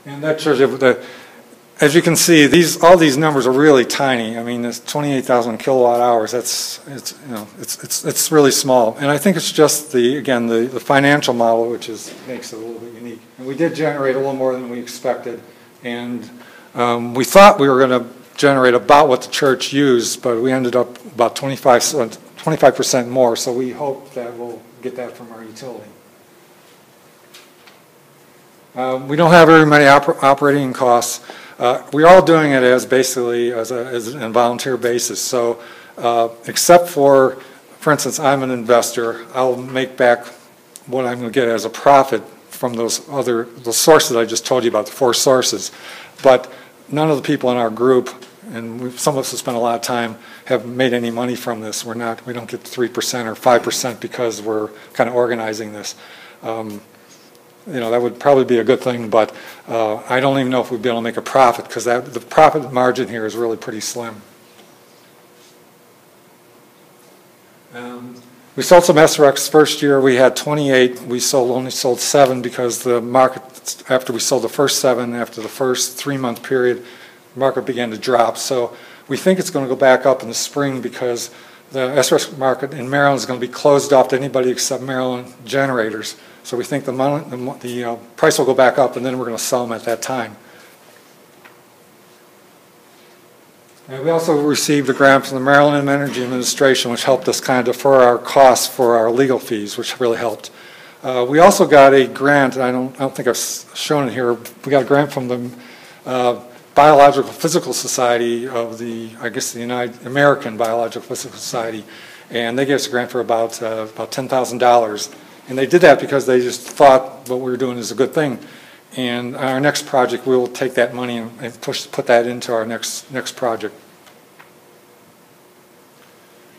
And that shows you as you can see, all these numbers are really tiny. I mean, this 28,000 kilowatt hours. It's really small. And I think it's just the financial model makes it a little bit unique. And we did generate a little more than we expected, and we thought we were going to generate about what the church used, but we ended up about 25% more. So we hope that we'll get that from our utility. We don't have very many operating costs. We're all doing it basically as a volunteer basis. So except for instance, I'm an investor. I'll make back what I'm going to get as a profit from the sources I just told you about, the 4 sources. But none of the people in our group, and some of us have spent a lot of time, have made any money from this. We don't get 3% or 5% because we're kind of organizing this. That would probably be a good thing, but I don't even know if we'd be able to make a profit, because the profit margin here is really pretty slim. We sold some SRECs first year. We had 28. We only sold 7 because the market, after we sold the first 7, after the first 3-month period, the market began to drop. So we think it's going to go back up in the spring, because the SREC market in Maryland is going to be closed off to anybody except Maryland generators. So we think the price will go back up, and then we're going to sell them at that time. And we also received a grant from the Maryland Energy Administration, which helped us kind of defer our costs for our legal fees, which really helped. We also got a grant, and I don't think I've shown it here. We got a grant from the Biological Physical Society of the American Biological Physical Society, and they gave us a grant for about $10,000. And they did that because they just thought what we were doing is a good thing. And our next project, we will take that money and put that into our next project.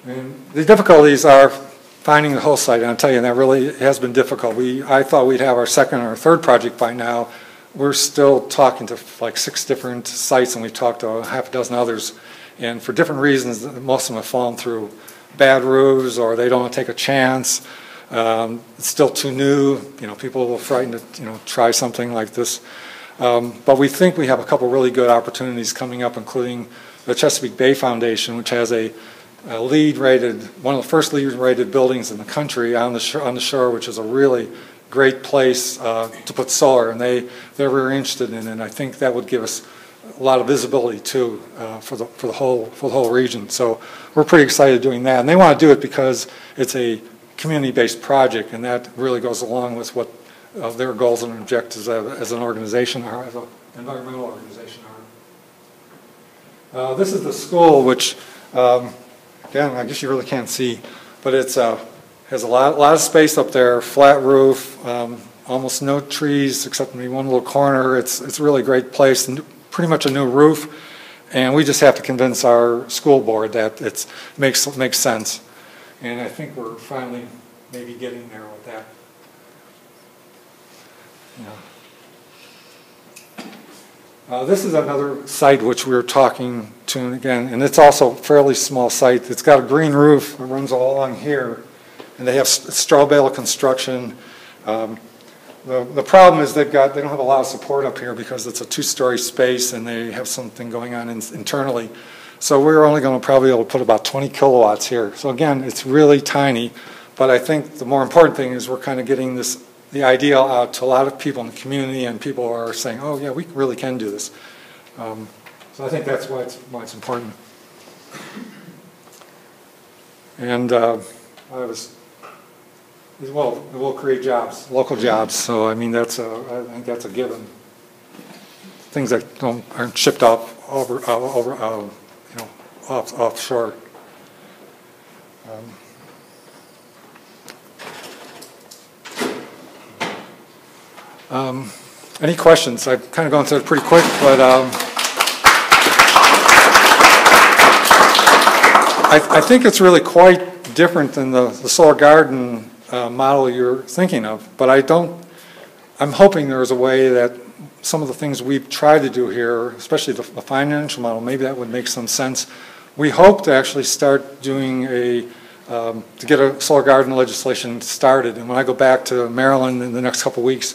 And the difficulties are finding the host site, and I'll tell you, that really has been difficult. I thought we'd have our second or third project by now. We're still talking to like 6 different sites, and we've talked to half a dozen others. And for different reasons, most of them have fallen through bad roofs, or they don't want to take a chance. It's still too new. People are frightened to try something like this. But we think we have a couple really good opportunities coming up, including the Chesapeake Bay Foundation, which has a LEED-rated, one of the first LEED-rated buildings in the country on the shore, which is a really great place to put solar, and they're very interested in it. And I think that would give us a lot of visibility too for the whole region. So we're pretty excited doing that, and they want to do it because it's a community-based project, and that really goes along with what their goals and objectives as an organization are, as an environmental organization are. This is the school, which, again, I guess you really can't see, but it's has a lot of space up there, flat roof, almost no trees except maybe one little corner. It's a really great place, and pretty much a new roof, and we just have to convince our school board that it makes sense. And I think we're finally maybe getting there with that. This is another site which we were talking to again, and it's also a fairly small site. It's got a green roof that runs all along here, and they have straw bale construction. The problem is they don't have a lot of support up here because it's a 2-story space, and they have something going on internally. So we're only going to probably be able to put about 20 kilowatts here. So again, it's really tiny, but I think the more important thing is we're kind of getting the idea out to a lot of people in the community, and people are saying, oh yeah, we really can do this. So I think that's why it's important. And it will create jobs, local jobs. So I mean, I think that's a given. Things that aren't shipped off offshore. Any questions? I've kind of gone through it pretty quick, but I think it's really quite different than the solar garden model you're thinking of. But I'm hoping there's a way that some of the things we've tried to do here, especially the financial model, maybe that would make some sense. We hope to actually start doing to get a solar garden legislation started. And when I go back to Maryland in the next couple of weeks,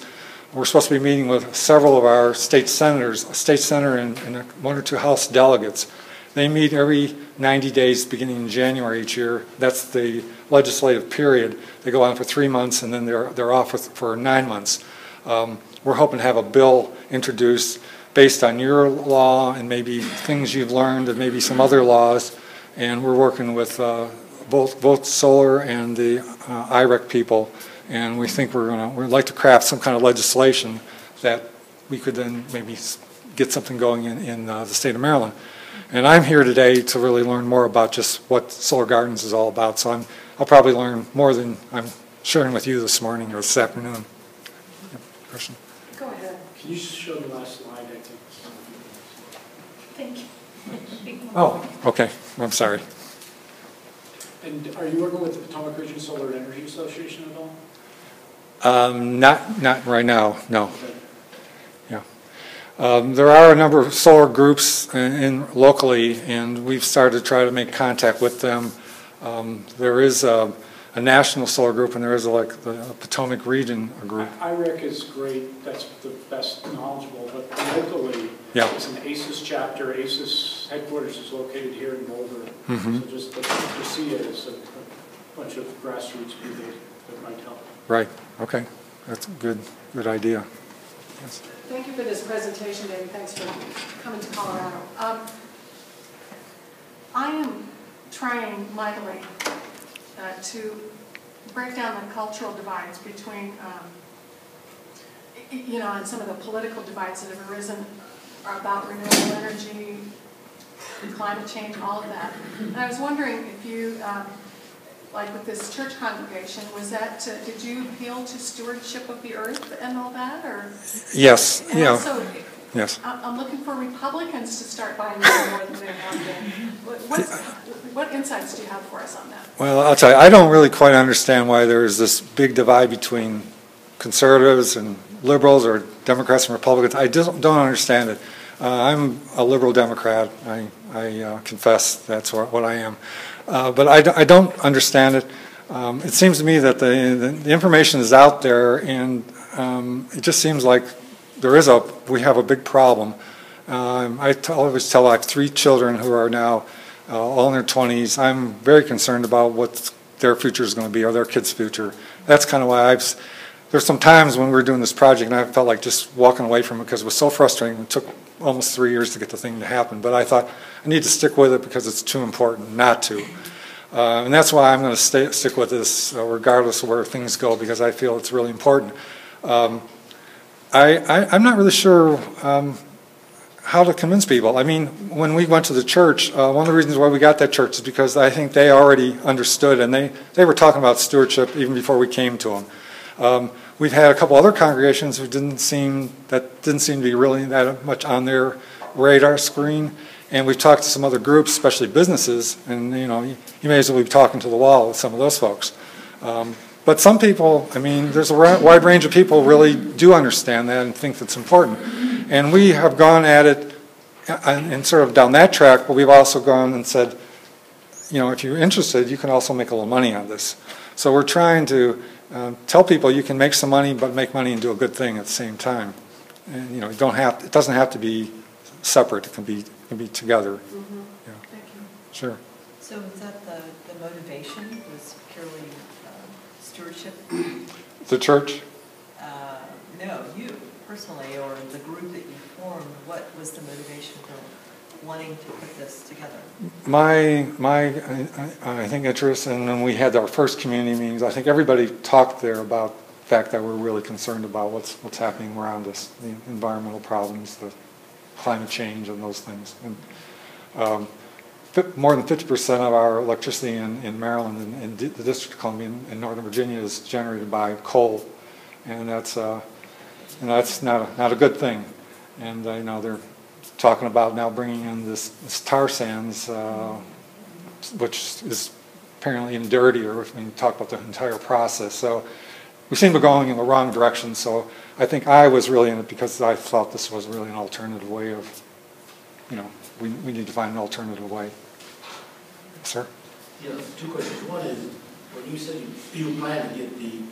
we're supposed to be meeting with several of our state senators, a state senator and one or two House delegates. They meet every 90 days beginning in January each year. That's the legislative period. They go on for 3 months and then they're off for 9 months. We're hoping to have a bill introduced based on your law and maybe things you've learned and maybe some other laws. And we're working with both Solar and the IREC people. And we think we'd like to craft some kind of legislation that we could then maybe get something going in the state of Maryland. And I'm here today to really learn more about just what Solar Gardens is all about. So I'll probably learn more than I'm sharing with you this morning or this afternoon. Question? Go ahead. Can you show the last slide, I think? Thank you. Oh, okay. I'm sorry. And are you working with the Potomac Region Solar Energy Association at all? Not right now, no. Okay. Yeah. There are a number of solar groups locally, and we've started to try to make contact with them. There is a national solar group, and there is like the Potomac Region group. IREC is great. That's the best knowledgeable. But locally, Yeah. it's an ACES chapter. ACES headquarters is located here in Boulder. Mm-hmm. So just to see it as a bunch of grassroots people that might help. Right. Okay. That's a good idea. Yes. Thank you for this presentation, David. Thanks for coming to Colorado. I am trying mightily to break down the cultural divides between, and some of the political divides that have arisen about renewable energy, climate change, all of that. And I was wondering if you, like with this church congregation, did you appeal to stewardship of the earth and all that, or? Yes. And yeah. also, yes. I'm looking for Republicans to start buying more than they have been. What insights do you have for us on that? Well, I'll tell you, I don't really quite understand why there's this big divide between conservatives and liberals or Democrats and Republicans. I just don't understand it. I'm a liberal Democrat. I confess that's what I am. But I don't understand it. It seems to me that the information is out there, and it just seems like we have a big problem. I always tell I have 3 children who are now all in their 20s. I'm very concerned about what their future is going to be, or their kids' future. That's kind of why there's some times when we were doing this project and I felt like just walking away from it because it was so frustrating. It took almost 3 years to get the thing to happen. But I thought I need to stick with it because it's too important not to. And that's why I'm going to stick with this regardless of where things go, because I feel it's really important. I'm not really sure how to convince people. I mean, when we went to the church, one of the reasons why we got that church is because I think they already understood, and they were talking about stewardship even before we came to them. We've had a couple other congregations who didn't seem to be really that much on their radar screen, and we've talked to some other groups, especially businesses, and you may as well be talking to the wall with some of those folks. But some people, I mean, there's a wide range of people who really do understand that and think that's important. And we have gone at it and sort of down that track, but we've also gone and said, if you're interested, you can also make a little money on this. So we're trying to tell people you can make some money, but make money and do a good thing at the same time. And it doesn't have to be separate. It can be together. Mm-hmm. Yeah. Thank you. Sure. So is that the motivation was purely stewardship? The church? No, you personally, or the group that you formed, what was the motivation for wanting to put this together? My I think interest, and when we had our first community meetings, I think everybody talked there about the fact that we're really concerned about what's happening around us, the environmental problems, the climate change, and those things. And more than 50% of our electricity in Maryland and the District of Columbia and Northern Virginia is generated by coal, and that's not a good thing. And they're talking about now bringing in this tar sands, which is apparently even dirtier when you talk about the entire process. So we seem to be going in the wrong direction. So I think I was really in it because I thought this was really an alternative way of, we need to find an alternative way. Sir? Yeah, 2 questions. One is, when you said you plan to get the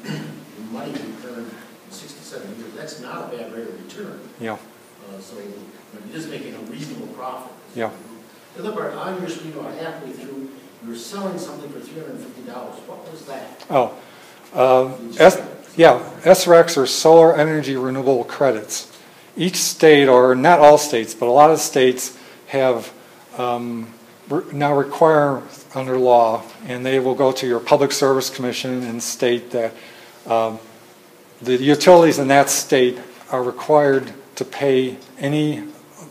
money returned in 60 7 years, that's not a bad rate of return. Yeah, So you're just making a reasonable profit. yeah. The other part, on your screen, about halfway through, you were selling something for $350. What was that? Oh, SRECs are solar energy renewable credits. Each state, or not all states, but a lot of states have now require under law, and they will go to your Public Service Commission and state that the utilities in that state are required to pay any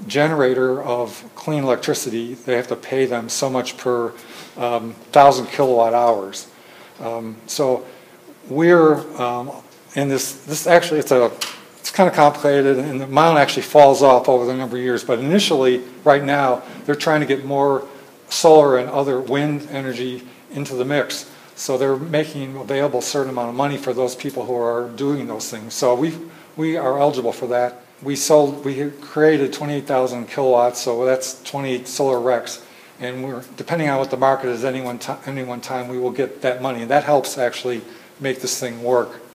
generator of clean electricity. They have to pay them so much per 1,000 kilowatt hours. So we're in this actually it's kind of complicated, and the amount actually falls off over the number of years, but initially right now they're trying to get more solar and other wind energy into the mix, so they're making available a certain amount of money for those people who are doing those things. So we are eligible for that. We created 28,000 kilowatts, so that's 28 solar RECs, and we're, depending on what the market is any one time, we will get that money, and that helps actually make this thing work.